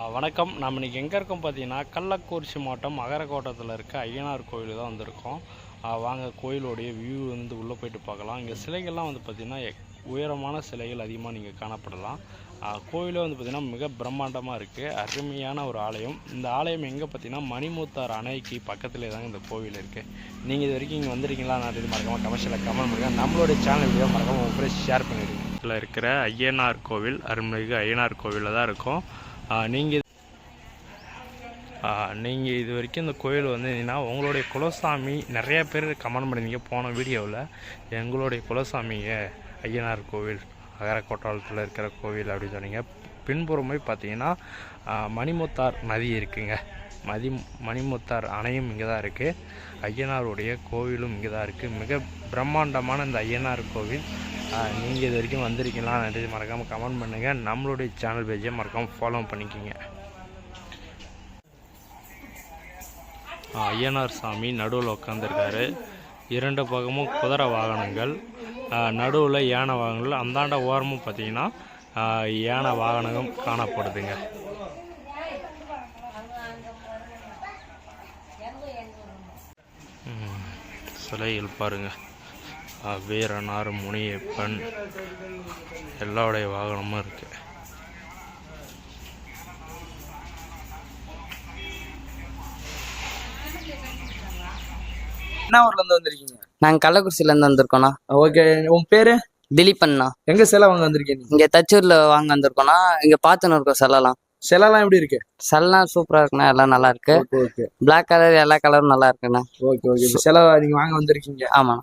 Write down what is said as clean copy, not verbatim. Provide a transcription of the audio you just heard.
வணக்கம். நம்ம இன்றைக்கி எங்கே இருக்கோம் பார்த்தீங்கன்னா, கள்ளக்குறிச்சி மாவட்டம் அகரக்கோட்டத்தில் இருக்க ஐயனார் கோயில் தான் வந்திருக்கோம். வாங்க கோயிலுடைய வியூ உள்ளே போயிட்டு பார்க்கலாம். இங்கே சிலைகள்லாம் பார்த்திங்கன்னா உயரமான சிலைகள் அதிகமாக நீங்கள் காணப்படலாம். கோயிலே பார்த்திங்கன்னா மிக பிரம்மாண்டமாக இருக்குது. அருமையான ஒரு ஆலயம். இந்த ஆலயம் எங்கே பார்த்திங்கன்னா மணிமுத்தார் அணைக்கு பக்கத்துலேயே தாங்க இந்த கோவில் இருக்குது. நீங்கள் இது வரைக்கும் இங்கே வந்துருக்கீங்களா? நான் இது மறக்காமல் கமெண்ட்ஸில் கமெண்ட் பண்ணுங்கள். நம்மளுடைய சேனல் வீடியோ மறக்காமல் உங்கள் கூட ஷேர் பண்ணிடுங்க. இதில் இருக்கிற ஐயனார் கோவில் அருள்மிகு ஐயனார் கோவிலில் தான் இருக்கும். நீங்கள் இது வரைக்கும் இந்த கோயில் வந்தீங்கன்னா உங்களுடைய குலசாமி நிறையா பேர் கமெண்ட் பண்ணிங்க போன வீடியோவில். எங்களுடைய குலசாமிங்க ஐயனார் கோவில் அகரக்கோட்டாலத்தில் இருக்கிற கோவில் அப்படின்னு சொன்னீங்க. பின்புறமே பார்த்தீங்கன்னா மணிமுத்தார் நதி இருக்குங்க. மணிமுத்தார் அணையும் இங்கே தான் இருக்குது. ஐயனாருடைய கோவிலும் இங்கே தான் இருக்குது. மிக பிரம்மாண்டமான இந்த ஐயனார் கோவில். நீங்கள் இது வரைக்கும் வந்திருக்கீங்களா? நன்றி. மறக்காமல் கமெண்ட் பண்ணுங்கள். நம்மளுடைய சேனல் பேஜை மறக்காமல் ஃபாலோ பண்ணிக்கோங்க. ஐயனார் சாமி நடுவில் உட்காந்துருக்காரு. இரண்டு பக்கமும் குதிரை வாகனங்கள், நடுவில் யானை வாகனங்கள், அந்தாண்ட ஓரமும் பார்த்தீங்கன்னா யானை வாகனம் காணப்படுதுங்க. சிலைகள் பாருங்க. வீரனார், முனியப்பன் எல்லாருடைய வாகனமும் இருக்குது. என்ன ஊர்ல இருந்து வந்திருக்கீங்க? நாங்க கள்ளக்குறிச்சியில இருந்து வந்திருக்கோம்ண்ணா. ஓகே, உன் பேரு? திலீபண்ணா. எங்க சிலை வாங்க வந்திருக்கீங்க? இங்க தச்சூர்ல வாங்க வந்திருக்கோம்னா. இங்க பாத்துன்னு இருக்கோம் சிலைலாம். சிலைலாம் எப்படி இருக்கு? சிலைலாம் சூப்பரா இருக்குண்ணா. எல்லாம் நல்லா இருக்கு. ஓகே. பிளாக் கலர் எல்லா கலரும் நல்லா இருக்குண்ணா. ஓகே. சிலை நீங்க வாங்க வந்திருக்கீங்க? ஆமா.